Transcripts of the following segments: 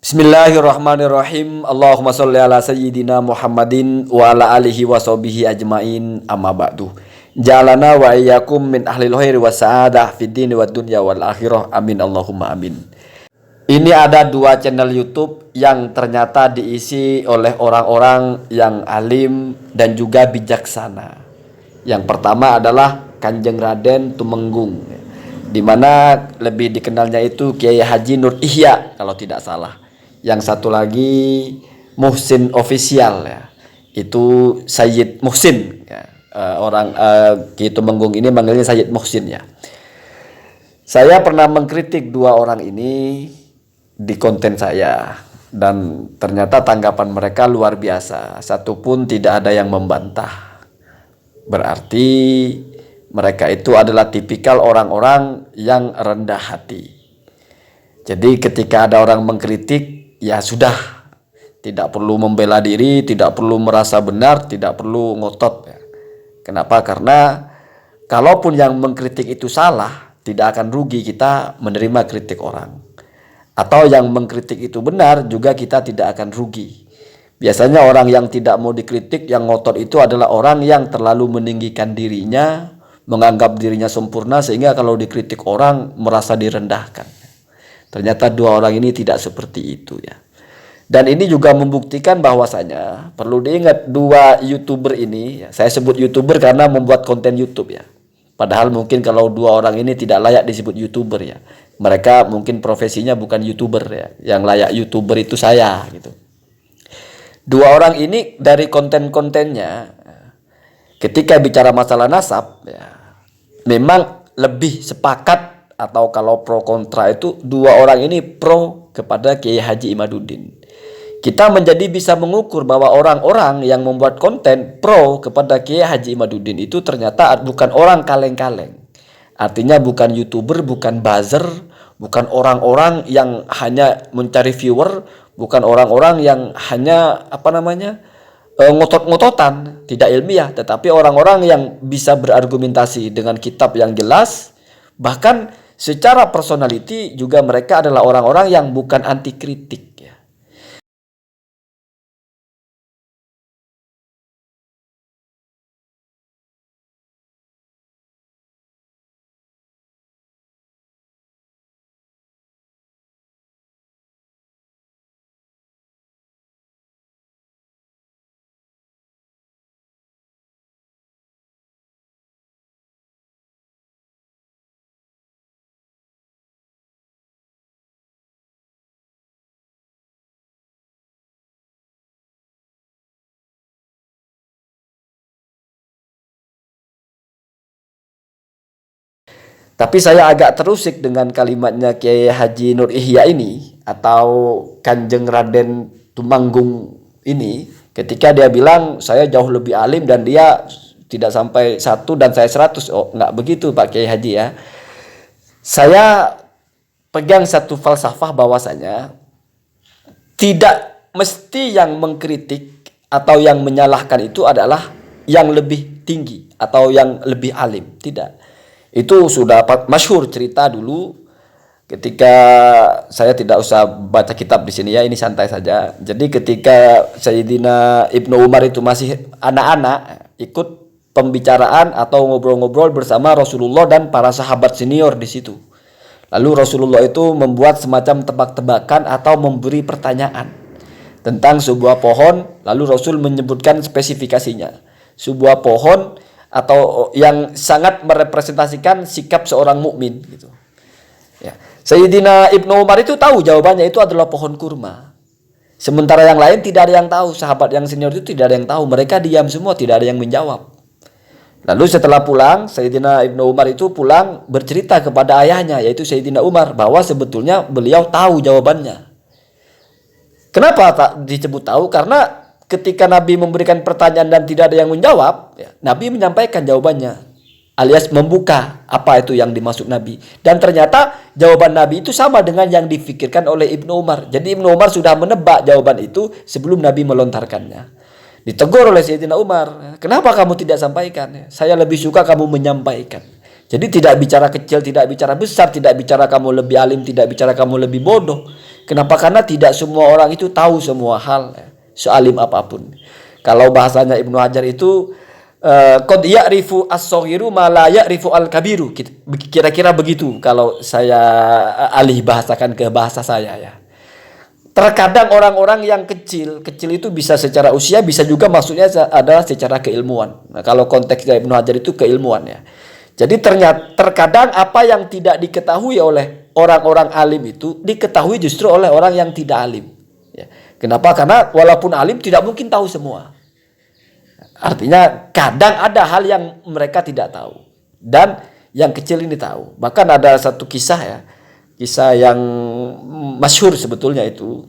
Bismillahirrahmanirrahim. Allahumma sholli ala sayyidina Muhammadin wa ala alihi wa sahbihi ajmain, amma ba'du. Jalana wa iyyakum min ahlil khairi wa sa'adah fid dini wad dunya wal akhirah. Amin Allahumma amin. Ini ada dua channel YouTube yang ternyata diisi oleh orang-orang yang alim dan juga bijaksana. Yang pertama adalah Kanjeng Raden Tumenggung, di mana lebih dikenalnya itu Kiai Haji Nur Ihya kalau tidak salah. Yang satu lagi Muhsin Official ya, itu Sayyid Muhsin ya. Kiai Tumenggung ini manggilnya Sayyid Muhsin ya. Saya pernah mengkritik dua orang ini di konten saya, dan ternyata tanggapan mereka luar biasa. Satupun tidak ada yang membantah. Berarti mereka itu adalah tipikal orang-orang yang rendah hati. Jadi ketika ada orang mengkritik, ya sudah, tidak perlu membela diri, tidak perlu merasa benar, tidak perlu ngotot ya. Kenapa? Karena kalaupun yang mengkritik itu salah, tidak akan rugi kita menerima kritik orang. Atau yang mengkritik itu benar, juga kita tidak akan rugi. Biasanya orang yang tidak mau dikritik, yang ngotot itu adalah orang yang terlalu meninggikan dirinya, menganggap dirinya sempurna, sehingga kalau dikritik orang merasa direndahkan. Ternyata dua orang ini tidak seperti itu ya. Dan ini juga membuktikan bahwasanya perlu diingat, dua YouTuber ini ya, saya sebut YouTuber karena membuat konten YouTube ya. Padahal mungkin kalau dua orang ini tidak layak disebut YouTuber ya. Mereka mungkin profesinya bukan YouTuber ya. Yang layak YouTuber itu saya gitu. Dua orang ini dari konten-kontennya ketika bicara masalah nasab ya, memang lebih sepakat, atau kalau pro kontra itu dua orang ini pro kepada Kiai Haji Imaduddin. Kita menjadi bisa mengukur bahwa orang-orang yang membuat konten pro kepada Kiai Haji Imaduddin itu ternyata bukan orang kaleng-kaleng. Artinya bukan YouTuber, bukan buzzer, bukan orang-orang yang hanya mencari viewer, bukan orang-orang yang hanya ngotot-ngototan, tidak ilmiah, tetapi orang-orang yang bisa berargumentasi dengan kitab yang jelas. Bahkan secara personality juga mereka adalah orang-orang yang bukan anti kritik ya. Tapi saya agak terusik dengan kalimatnya Kiai Haji Nur Ihya ini, atau Kanjeng Raden Tumenggung ini, ketika dia bilang saya jauh lebih alim dan dia tidak sampai 1 dan saya 100. Oh, enggak begitu Pak Kiai Haji ya. Saya pegang satu falsafah bahwasanya tidak mesti yang mengkritik atau yang menyalahkan itu adalah yang lebih tinggi atau yang lebih alim. Tidak. Itu sudah masyhur cerita dulu, ketika saya tidak usah baca kitab di sini ya, ini santai saja. Jadi ketika Sayyidina Ibnu Umar itu masih anak-anak, ikut pembicaraan atau ngobrol-ngobrol bersama Rasulullah dan para sahabat senior di situ. Lalu Rasulullah itu membuat semacam tebak-tebakan atau memberi pertanyaan tentang sebuah pohon, lalu Rasul menyebutkan spesifikasinya. Sebuah pohon atau yang sangat merepresentasikan sikap seorang mukmin gitu. Ya. Sayyidina Ibnu Umar itu tahu jawabannya itu adalah pohon kurma. Sementara yang lain tidak ada yang tahu, sahabat yang senior itu tidak ada yang tahu, mereka diam semua, tidak ada yang menjawab. Lalu setelah pulang, Sayyidina Ibnu Umar itu pulang bercerita kepada ayahnya, yaitu Sayyidina Umar, bahwa sebetulnya beliau tahu jawabannya. Kenapa tak disebut tahu? Karena ketika Nabi memberikan pertanyaan dan tidak ada yang menjawab, ya, Nabi menyampaikan jawabannya, alias membuka apa itu yang dimaksud Nabi. Dan ternyata jawaban Nabi itu sama dengan yang difikirkan oleh Ibnu Umar. Jadi Ibnu Umar sudah menebak jawaban itu sebelum Nabi melontarkannya. Ditegur oleh Sayyidina Umar, kenapa kamu tidak sampaikan? Saya lebih suka kamu menyampaikan. Jadi tidak bicara kecil, tidak bicara besar, tidak bicara kamu lebih alim, tidak bicara kamu lebih bodoh. Kenapa? Karena tidak semua orang itu tahu semua hal, ya, sealim apapun. Kalau bahasanya Ibnu Hajar itu qad ya'rifu as-saghiru ma la ya'rifu al-kabiru. Kira-kira begitu kalau saya alih bahasakan ke bahasa saya ya. Terkadang orang-orang yang kecil itu bisa secara usia, bisa juga maksudnya adalah secara keilmuan. Nah, kalau konteksnya Ibnu Hajar itu keilmuan ya. Jadi terkadang apa yang tidak diketahui oleh orang-orang alim itu diketahui justru oleh orang yang tidak alim. Ya. Kenapa? Karena walaupun alim tidak mungkin tahu semua. Artinya kadang ada hal yang mereka tidak tahu dan yang kecil ini tahu. Bahkan ada satu kisah ya. Kisah yang masyhur sebetulnya itu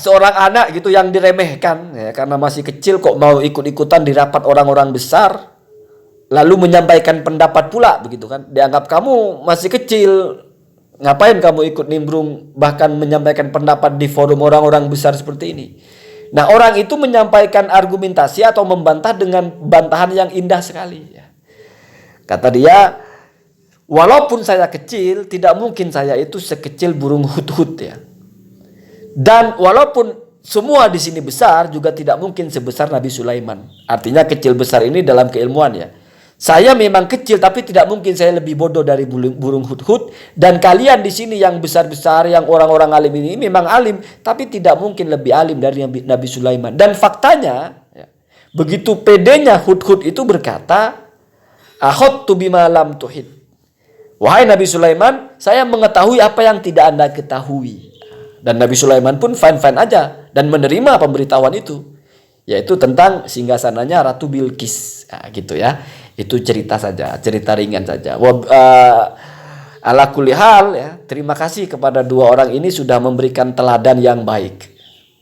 seorang anak gitu yang diremehkan ya, karena masih kecil kok mau ikut-ikutan di rapat orang-orang besar, lalu menyampaikan pendapat pula begitu kan. Dianggap kamu masih kecil, ngapain kamu ikut nimbrung bahkan menyampaikan pendapat di forum orang-orang besar seperti ini. Nah, orang itu menyampaikan argumentasi atau membantah dengan bantahan yang indah sekali ya. Kata dia, walaupun saya kecil, tidak mungkin saya itu sekecil burung hut-hut ya. Dan walaupun semua di sini besar, juga tidak mungkin sebesar Nabi Sulaiman. Artinya kecil besar ini dalam keilmuan ya. Saya memang kecil, tapi tidak mungkin saya lebih bodoh dari burung hut-hut. Dan kalian di sini yang besar-besar, yang orang-orang alim ini memang alim, tapi tidak mungkin lebih alim dari Nabi Sulaiman. Dan faktanya, ya, begitu pedenya hut-hut itu berkata, ahottu bima lam tuhid. Wahai Nabi Sulaiman, saya mengetahui apa yang tidak Anda ketahui. Dan Nabi Sulaiman pun fine-fine aja dan menerima pemberitahuan itu, yaitu tentang singgasananya Ratu Bilqis. Nah, gitu ya. Itu cerita saja, cerita ringan saja. Ala kulli hal ya, terima kasih kepada dua orang ini sudah memberikan teladan yang baik.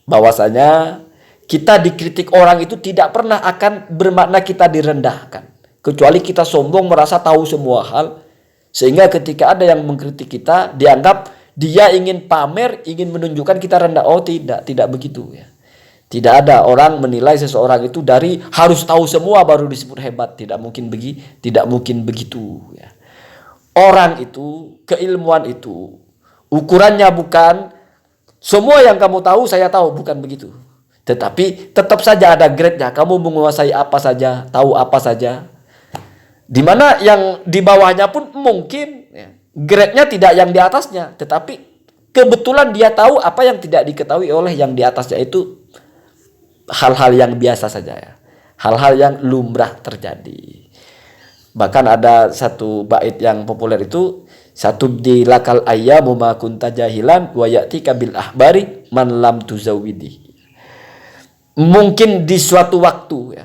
Bahwasanya kita dikritik orang itu tidak pernah akan bermakna kita direndahkan. Kecuali kita sombong merasa tahu semua hal. Sehingga ketika ada yang mengkritik kita, dianggap dia ingin pamer, ingin menunjukkan kita rendah. Oh tidak begitu ya. Tidak ada orang menilai seseorang itu dari harus tahu semua baru disebut hebat. Tidak mungkin begitu ya. Orang itu, keilmuan itu, ukurannya bukan semua yang kamu tahu saya tahu, bukan begitu. Tetapi tetap saja ada grade-nya. Kamu menguasai apa saja, tahu apa saja. Di mana yang di bawahnya pun mungkin ya, grade-nya tidak yang di atasnya, tetapi kebetulan dia tahu apa yang tidak diketahui oleh yang di atasnya. Itu hal-hal yang biasa saja ya. Hal-hal yang lumrah terjadi. Bahkan ada satu bait yang populer itu, satubdi lakal ayyamu ma kunta jahilan wa ya'tika bil ahbari man lam tuzawwidi. Mungkin di suatu waktu ya,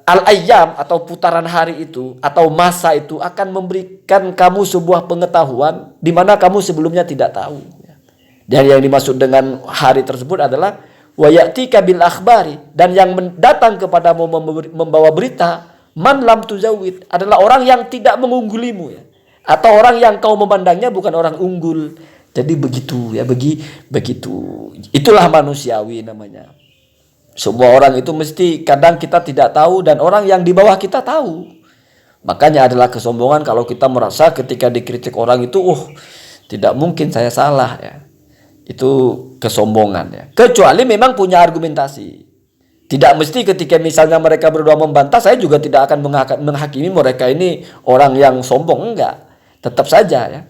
al-ayyam atau putaran hari itu atau masa itu akan memberikan kamu sebuah pengetahuan di mana kamu sebelumnya tidak tahu. Dan yang dimaksud dengan hari tersebut adalah wa ya'tika bil akhbari, dan yang datang kepadamu membawa berita man lam tuzawwid adalah orang yang tidak mengunggulimu ya, atau orang yang kau memandangnya bukan orang unggul. Jadi begitu ya, begitu. Itulah manusiawi namanya. Semua orang itu mesti kadang kita tidak tahu dan orang yang di bawah kita tahu. Makanya adalah kesombongan kalau kita merasa ketika dikritik orang itu, tidak mungkin saya salah ya. Itu kesombongan ya. Kecuali memang punya argumentasi. Tidak mesti ketika misalnya mereka berdua membantah, saya juga tidak akan menghakimi mereka ini orang yang sombong, enggak. Tetap saja ya,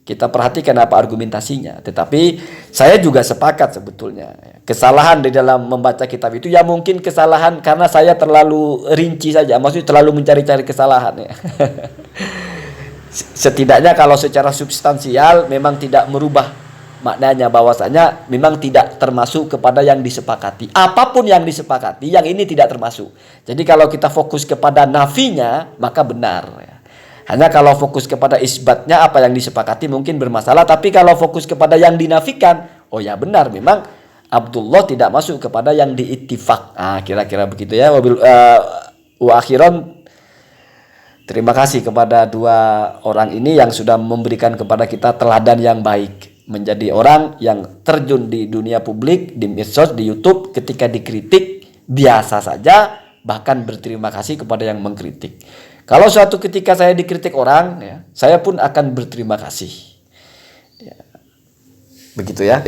kita perhatikan apa argumentasinya. Tetapi saya juga sepakat sebetulnya, kesalahan di dalam membaca kitab itu ya mungkin kesalahan karena saya terlalu rinci saja, maksudnya terlalu mencari-cari kesalahan ya. Setidaknya kalau secara substansial memang tidak merubah maknanya, bahwasanya memang tidak termasuk kepada yang disepakati. Apapun yang disepakati, yang ini tidak termasuk. Jadi kalau kita fokus kepada nafinya, maka benar ya. Hanya kalau fokus kepada isbatnya, apa yang disepakati mungkin bermasalah. Tapi kalau fokus kepada yang dinafikan, oh ya benar, memang Abdullah tidak masuk kepada yang diittifak. Kira-kira begitu ya. Wa akhiran, terima kasih kepada dua orang ini yang sudah memberikan kepada kita teladan yang baik. Menjadi orang yang terjun di dunia publik, di medsos, di YouTube, ketika dikritik biasa saja, bahkan berterima kasih kepada yang mengkritik. Kalau suatu ketika saya dikritik orang, ya, saya pun akan berterima kasih. Ya, begitu ya.